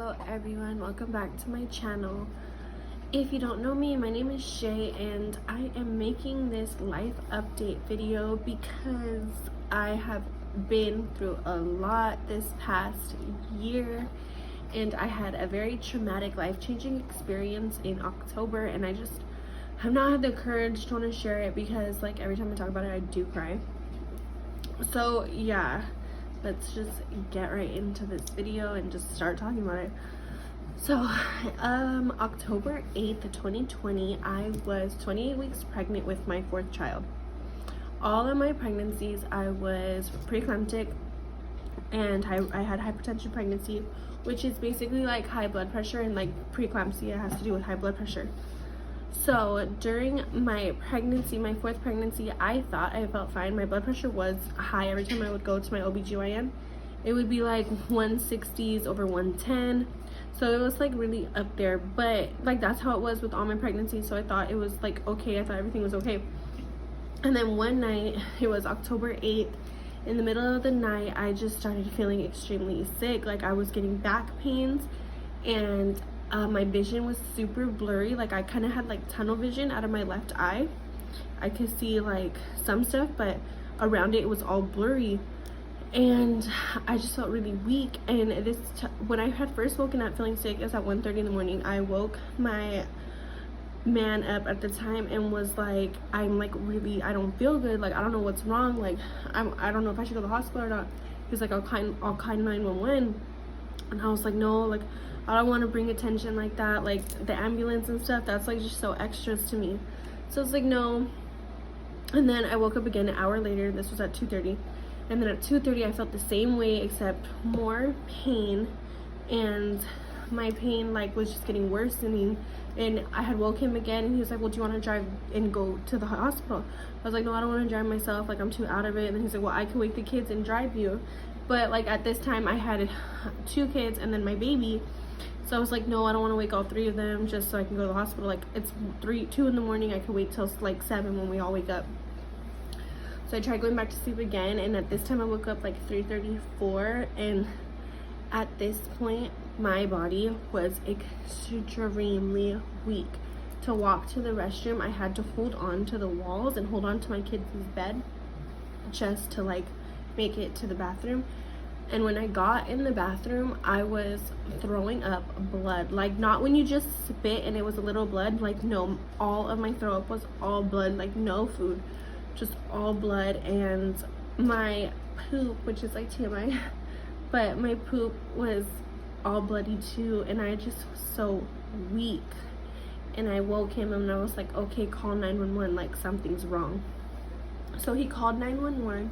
Hello everyone, welcome back to my channel. If you don't know me, my name is Shay and I am making this life update video because I have been through a lot this past year and I had a very traumatic life-changing experience in October, and I just have not had the courage to want to share it because like every time I talk about it I do cry. So yeah, let's just get right into this video and just start talking about it. So October 8th 2020, I was 28 weeks pregnant with my fourth child. All of my pregnancies I was preeclamptic, and I had hypertension pregnancy, which is basically like high blood pressure, and like preeclampsia has to do with high blood pressure. So during my pregnancy, my fourth pregnancy, I thought I felt fine. My blood pressure was high every time I would go to my OBGYN. It would be like 160s over 110. So it was like really up there, but like that's how it was with all my pregnancies. So I thought it was like okay, I thought everything was okay. And then one night, it was October 8th, in the middle of the night, I just started feeling extremely sick. Like I was getting back pains, and my vision was super blurry. Like I kind of had like tunnel vision out of my left eye. I could see like some stuff, but around it was all blurry, and I just felt really weak. And when I had first woken up feeling sick, it was at 1:30 in the morning. I woke my man up at the time and was like, I'm like really, I don't feel good, like I don't know what's wrong, like I don't know if I should go to the hospital or not. He was like, I'll call 911. And I was like, no, like I don't want to bring attention like that, like the ambulance and stuff, that's like just so extras to me. So it's like no. And then I woke up again an hour later. This was at 2:30, and then at 2:30 I felt the same way except more pain, and my pain like was just getting worsening. And I had woke him again, and he was like, well, do you want to drive and go to the hospital? I was like, no, I don't want to drive myself, like I'm too out of it. And then he's like, well, I can wake the kids and drive you. But like at this time I had 2 kids and then my baby, so I was like, no, I don't want to wake all 3 of them just so I can go to the hospital. Like it's 2 in the morning, I could wait till like 7 when we all wake up. So I tried going back to sleep again, and at this time I woke up like 3:34, and at this point my body was extremely weak. To walk to the restroom, I had to hold on to the walls and hold on to my kids' bed just to like make it to the bathroom. And when I got in the bathroom, I was throwing up blood. Like not when you just spit and it was a little blood, like no, all of my throw up was all blood, like no food, just all blood. And my poop, which is like TMI, but my poop was all bloody too, and I just was so weak. And I woke him and I was like, okay, call 911, like something's wrong. So he called 911,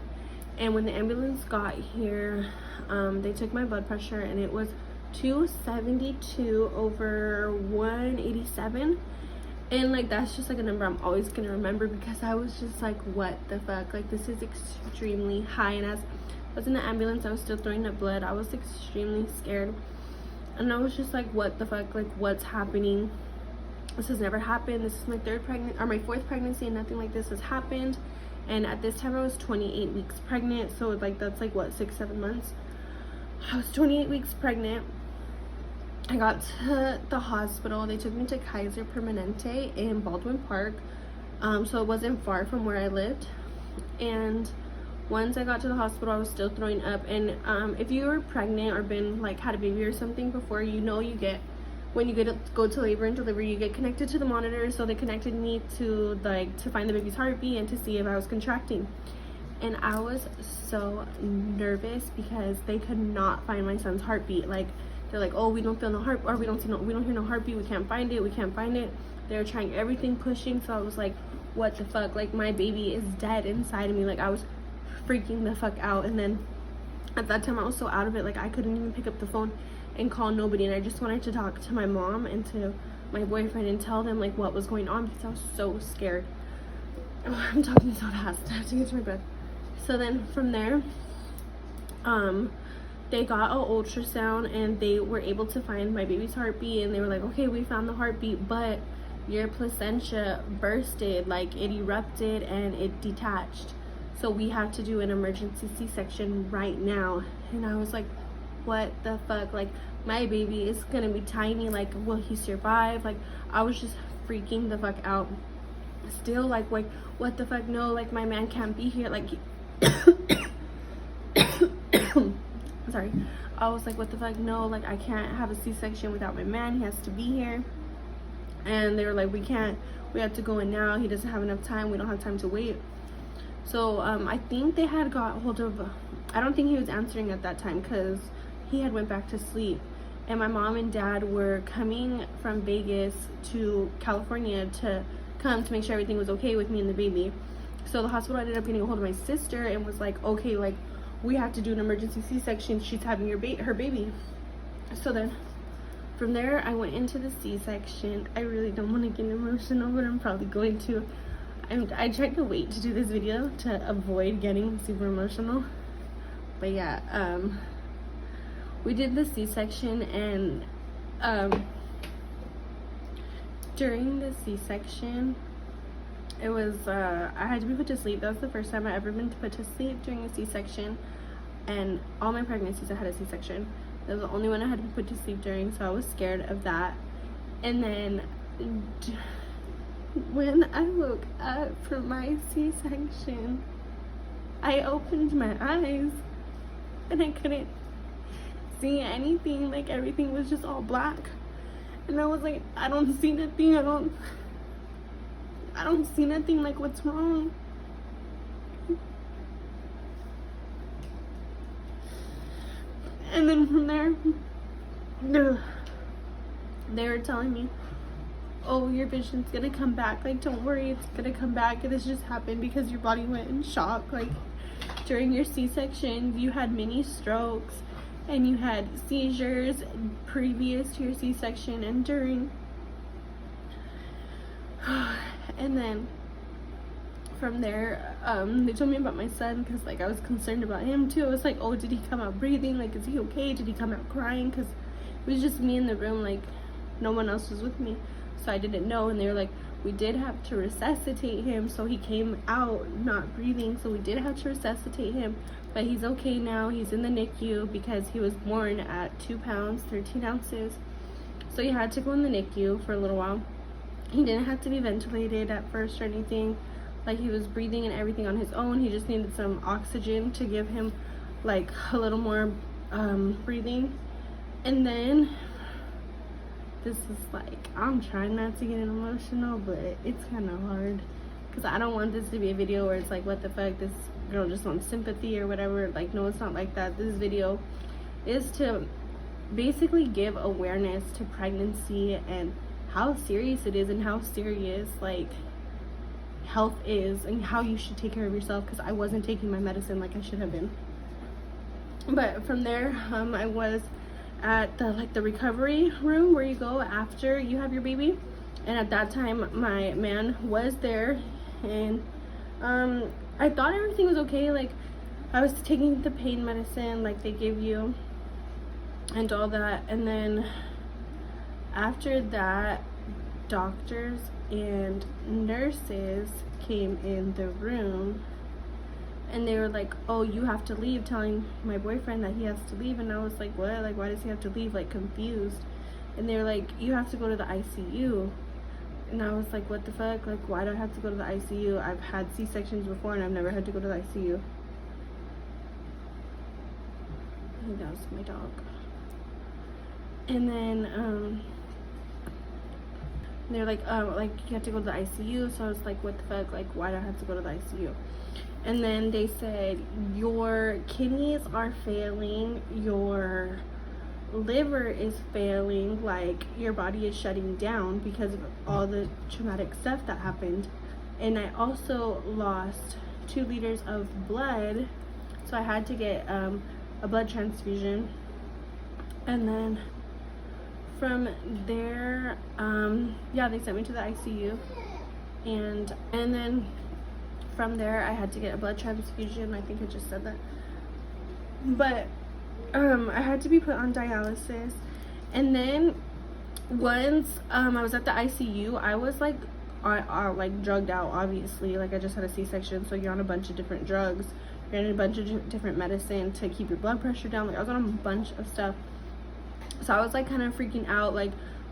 and when the ambulance got here, they took my blood pressure, and it was 272 over 187. And like that's just like a number I'm always gonna remember, because I was just like, what the fuck, like this is extremely high. And as I was in the ambulance, I was still throwing up blood. I was extremely scared, and I was just like, what the fuck, like what's happening? This has never happened. This is my my fourth pregnancy, and nothing like this has happened. And at this time I was 28 weeks pregnant, so like that's like what, 6-7 months. I was 28 weeks pregnant. I got to the hospital. They took me to Kaiser Permanente in Baldwin Park, so it wasn't far from where I lived. And once I got to the hospital, I was still throwing up. And if you were pregnant or been like had a baby or something before, you know you get, when you go to labor and delivery, you get connected to the monitor. So they connected me to to find the baby's heartbeat and to see if I was contracting. And I was so nervous because they could not find my son's heartbeat. Like they're like, oh, we don't feel no heart, or we don't hear no heartbeat, we can't find it. They were trying everything, pushing. So I was like, what the fuck, like my baby is dead inside of me. Like I was freaking the fuck out. And then at that time I was so out of it, like I couldn't even pick up the phone and call nobody, and I just wanted to talk to my mom and to my boyfriend and tell them like what was going on, because I was so scared. Oh, I'm talking so fast, I have to get to my bed. So then from there, they got an ultrasound, and they were able to find my baby's heartbeat, and they were like, okay, we found the heartbeat, but your placenta bursted, like it erupted and it detached, so we have to do an emergency C-section right now. And I was like, what the fuck, like my baby is gonna be tiny, like will he survive? Like I was just freaking the fuck out. Still like what the fuck, no, like my man can't be here, like sorry, I was like, what the fuck, no, like I can't have a C-section without my man, he has to be here. And they were like, we have to go in now, he doesn't have enough time, we don't have time to wait. So I think they had got hold of, I don't think he was answering at that time because he had went back to sleep. And my mom and dad were coming from Vegas to California to come to make sure everything was okay with me and the baby. So the hospital ended up getting a hold of my sister and was like, okay, like we have to do an emergency C-section, she's having her baby. So then from there I went into the C-section. I really don't want to get emotional, but I'm probably going to. I tried to wait to do this video to avoid getting super emotional, but yeah, we did the C-section. And during the C-section, it was I had to be put to sleep. That was the first time I ever been put to sleep during a C-section, and all my pregnancies I had a C-section. That was the only one I had to be put to sleep during, so I was scared of that. And then when I woke up from my C-section, I opened my eyes and I couldn't see anything. Like everything was just all black, and I was like, I don't see nothing, I don't see nothing, like what's wrong? And then from there, they were telling me, oh, your vision's gonna come back, like don't worry, it's gonna come back, and this just happened because your body went in shock. Like during your C-section you had mini strokes and you had seizures previous to your C-section and during. And then from there, they told me about my son because like I was concerned about him too. I was like, oh, did he come out breathing? Like, is he okay? Did he come out crying? Because it was just me in the room, like no one else was with me, so I didn't know. And they were like, we did have to resuscitate him, so he came out not breathing, so we did have to resuscitate him, but he's okay now. He's in the NICU because he was born at 2 pounds 13 ounces, so he had to go in the NICU for a little while. He didn't have to be ventilated at first or anything. Like he was breathing and everything on his own. He just needed some oxygen to give him like a little more breathing. And then this is like, I'm trying not to get emotional, but it's kind of hard because I don't want this to be a video where it's like, what the fuck, this girl just wants sympathy or whatever. Like, no, it's not like that. This video is to basically give awareness to pregnancy and how serious it is and how serious like health is and how you should take care of yourself, because I wasn't taking my medicine like I should have been. But from there, I was at the recovery room where you go after you have your baby, and at that time my man was there, and I thought everything was okay. Like I was taking the pain medicine like they give you and all that, and then after that, doctors and nurses came in the room and they were like, oh, you have to leave, telling my boyfriend that he has to leave. And I was like, what? Like, why does he have to leave? Like, confused. And they were like, you have to go to the ICU. And I was like, what the fuck? Like, why do I have to go to the ICU? I've had C-sections before and I've never had to go to the ICU. I think that was my dog. And then they're like you have to go to the ICU. So I was like, what the fuck? Like, why do I have to go to the ICU? And then they said, your kidneys are failing, your liver is failing, like your body is shutting down because of all the traumatic stuff that happened. And I also lost 2 liters of blood, so I had to get a blood transfusion. And then from there, yeah, they sent me to the ICU, and then from there I had to get a blood transfusion. I think I just said that, but I had to be put on dialysis. And then once I was at the ICU, I was like like drugged out, obviously. Like, I just had a C-section, so you're on a bunch of different drugs, you're on a bunch of different medicine to keep your blood pressure down. Like, I was on a bunch of stuff. So I was like kind of freaking out. Like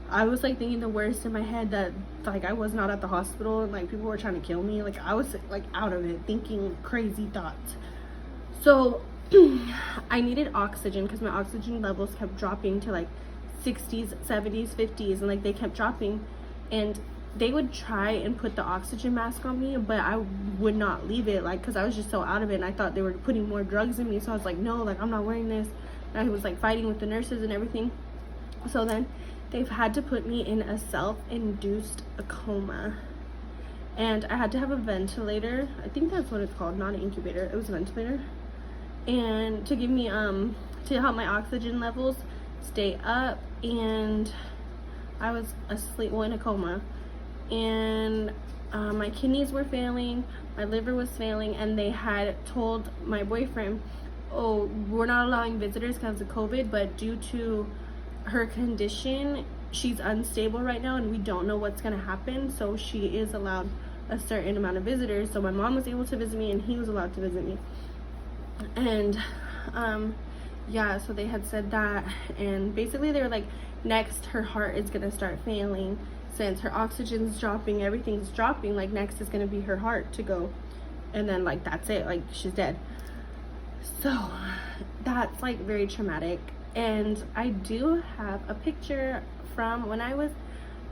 I was like thinking the worst in my head, that like I was not at the hospital and like people were trying to kill me. Like I was like out of it, thinking crazy thoughts. So I needed oxygen because my oxygen levels kept dropping to like 60s, 70s, 50s, and like they kept dropping. And they would try and put the oxygen mask on me, but I would not leave it, like, because I was just so out of it, and I thought they were putting more drugs in me. So I was like, no, like, I'm not wearing this. And I was like fighting with the nurses and everything. So then they've had to put me in a self-induced coma, and I had to have a ventilator. I think that's what it's called, not an incubator. It was a ventilator, and to give me to help my oxygen levels stay up. And I was asleep, well, in a coma, and my kidneys were failing, my liver was failing, and they had told my boyfriend, oh, we're not allowing visitors because of COVID, but due to her condition, she's unstable right now and we don't know what's going to happen, so she is allowed a certain amount of visitors. So my mom was able to visit me and he was allowed to visit me. And yeah, so they had said that, and basically they were like, next her heart is gonna start failing since her oxygen's dropping, everything's dropping, like next is gonna be her heart to go, and then like that's it, like she's dead. So that's like very traumatic. And I do have a picture from when I was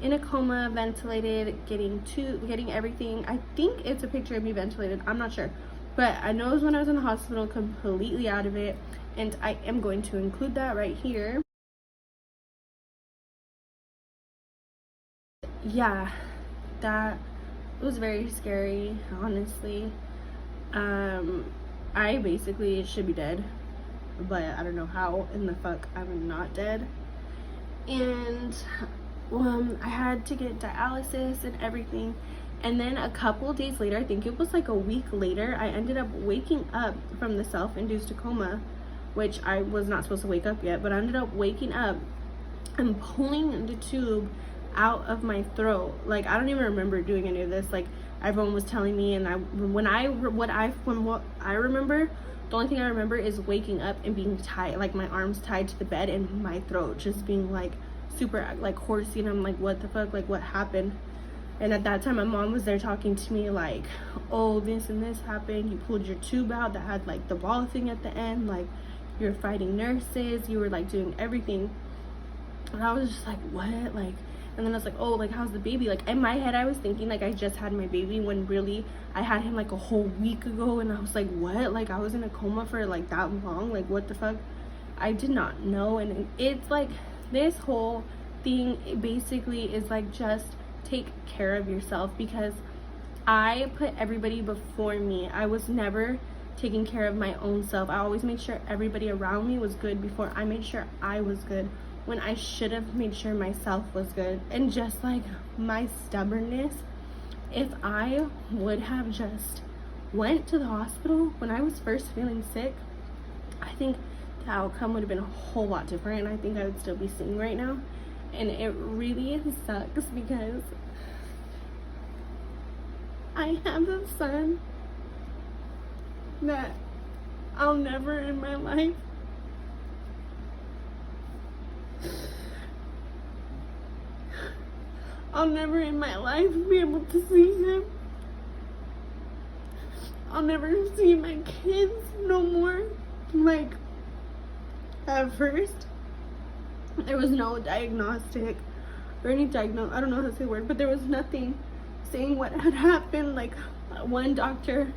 in a coma, ventilated, getting everything. I think it's a picture of me ventilated, I'm not sure, but I know it was when I was in the hospital, completely out of it, and I am going to include that right here. Yeah, that was very scary, honestly. I basically should be dead, but I don't know how in the fuck I'm not dead. And I had to get dialysis and everything. And then a couple days later, I think it was like a week later, I ended up waking up from the self-induced coma, which I was not supposed to wake up yet, but I ended up waking up and pulling the tube out of my throat. Like I don't even remember doing any of this. Like everyone was telling me, and from what I remember, the only thing I remember is waking up and being tied, like my arms tied to the bed and my throat just being like super like hoarse, and I'm like, what the fuck, like what happened? And at that time my mom was there talking to me like, oh, this and this happened, you pulled your tube out that had like the ball thing at the end, like you're fighting nurses, you were like doing everything. And I was just like, what? Like, and then I was like, oh, like how's the baby? Like in my head I was thinking like I just had my baby, when really I had him like a whole week ago. And I was like, what? Like I was in a coma for like that long, like what the fuck? I did not know. And it's like this whole thing, it basically is like, just take care of yourself, because I put everybody before me. I was never taking care of my own self. I always made sure everybody around me was good before I made sure I was good, when I should have made sure myself was good. And just like my stubbornness, if I would have just went to the hospital when I was first feeling sick, I think the outcome would have been a whole lot different. I think I would still be sitting right now. And it really sucks because I have a son that I'll never in my life be able to see him. I'll never see my kids no more. Like, at first, there was no diagnostic or any I don't know how to say the word, but there was nothing saying what had happened. Like, one doctor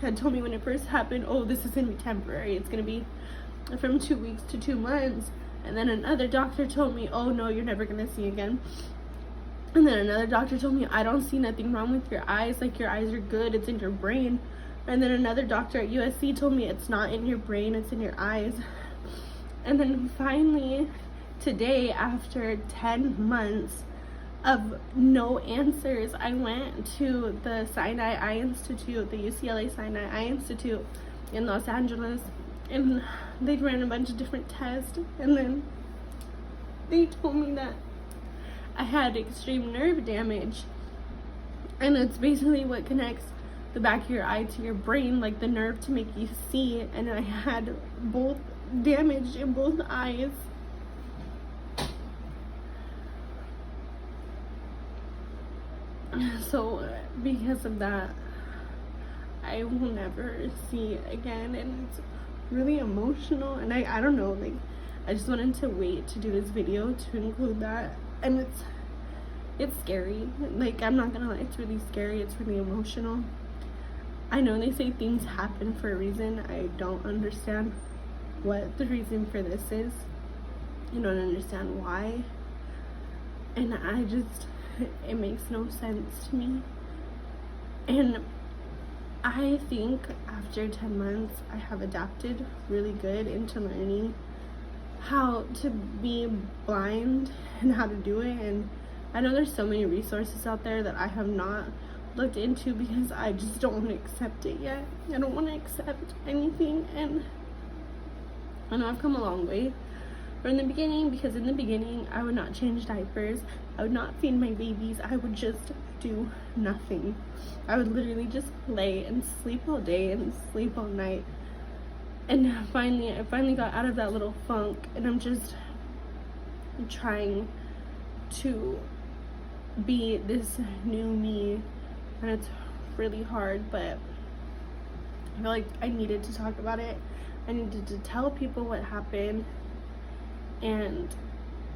had told me when it first happened, oh, this is gonna be temporary, it's gonna be from 2 weeks to 2 months. And then another doctor told me, oh no, you're never gonna see again. And then another doctor told me, I don't see nothing wrong with your eyes, like your eyes are good, it's in your brain. And then another doctor at USC told me, it's not in your brain, it's in your eyes. And then finally today, after 10 months of no answers, I went to the Sinai Eye Institute, the UCLA Sinai Eye Institute in Los Angeles, and they ran a bunch of different tests, and then they told me that I had extreme nerve damage, and it's basically what connects the back of your eye to your brain, like the nerve to make you see. And I had both damage in both eyes. So because of that, I will never see it again, and it's really emotional. And I don't know, like, I just wanted to wait to do this video to include that. And it's scary. Like, I'm not gonna lie, it's really scary. It's really emotional. I know they say things happen for a reason. I don't understand what the reason for this is. I don't understand why. And it makes no sense to me. And I think after 10 months, I have adapted really good into learning how to be blind and how to do it. And I know there's so many resources out there that I have not looked into because I just don't want to accept it yet. I don't want to accept anything. And I know I've come a long way from the beginning, because in the beginning I would not change diapers, I would not feed my babies, I would just do nothing. I would literally just lay and sleep all day and sleep all night. And I finally got out of that little funk, and I'm just trying to be this new me, and it's really hard, but I feel like I needed to talk about it. I needed to tell people what happened, and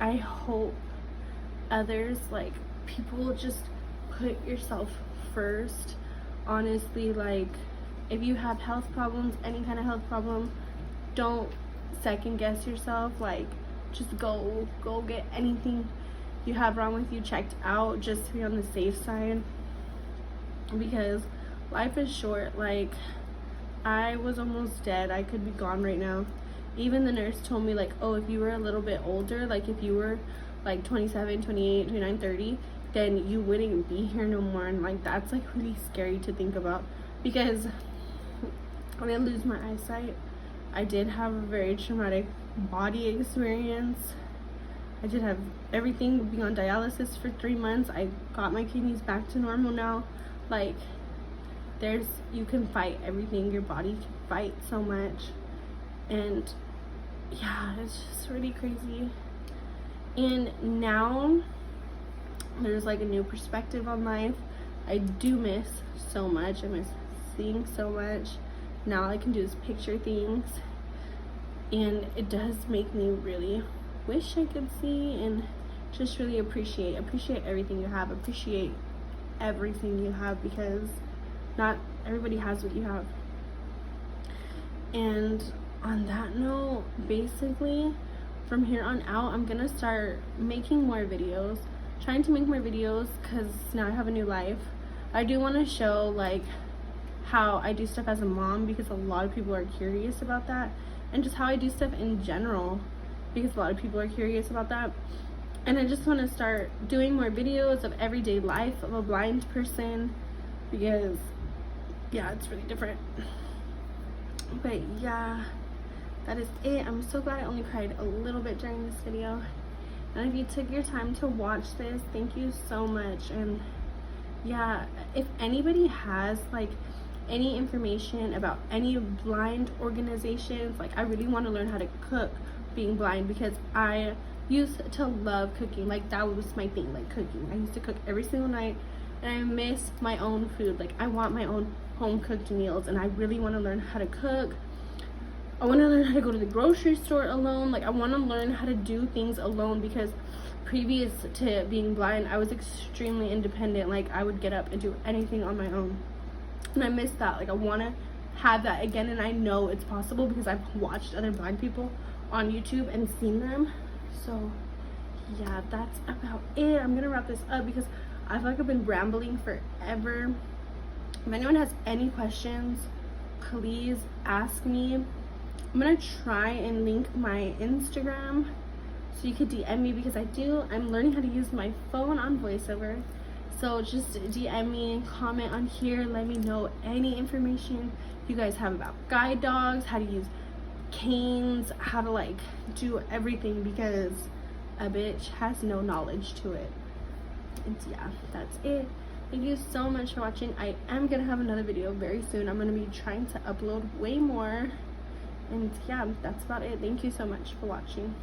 I hope others, like, people will just put yourself first. Honestly, like, if you have health problems, any kind of health problem, don't second guess yourself. Like, just go get anything you have wrong with you checked out, just to be on the safe side, because life is short. Like, I was almost dead. I could be gone right now. Even the nurse told me, like, oh, if you were a little bit older, like if you were like 27, 28, 29, 30, then you wouldn't be here no more. And like, that's like really scary to think about, because when I lose my eyesight, I did have a very traumatic body experience. I did have everything, being on dialysis for 3 months. I got my kidneys back to normal now. Like, you can fight everything. Your body can fight so much. And yeah, it's just really crazy. And now there's like a new perspective on life. I do miss so much. I miss seeing so much. Now I can do is picture things, and it does make me really wish I could see, and just really appreciate everything you have. Appreciate everything you have, because not everybody has what you have. And on that note, basically from here on out, I'm gonna start making more videos, trying to make more videos, because now I have a new life. I do want to show like how I do stuff as a mom, because a lot of people are curious about that, and just how I do stuff in general, because a lot of people are curious about that. And I just want to start doing more videos of everyday life of a blind person, because yeah, it's really different. But yeah, that is it. I'm so glad I only cried a little bit during this video. And if you took your time to watch this, thank you so much. And yeah, if anybody has like any information about any blind organizations, like, I really want to learn how to cook being blind, because I used to love cooking. Like, that was my thing, like cooking. I used to cook every single night, and I miss my own food. Like, I want my own home cooked meals, and I really want to learn how to cook. I want to learn how to go to the grocery store alone. Like, I want to learn how to do things alone, because previous to being blind, I was extremely independent. Like, I would get up and do anything on my own, and I miss that. Like, I want to have that again, and I know it's possible because I've watched other blind people on YouTube and seen them. So yeah, that's about it. I'm gonna wrap this up because I feel like I've been rambling forever. If anyone has any questions, please ask me. I'm gonna try and link my Instagram so you could DM me, because I'm learning how to use my phone on VoiceOver. So just DM me, comment on here, let me know any information you guys have about guide dogs, how to use canes, how to like do everything, because a bitch has no knowledge to it. And yeah, that's it. Thank you so much for watching. I am gonna have another video very soon. I'm gonna be trying to upload way more. And yeah, that's about it. Thank you so much for watching.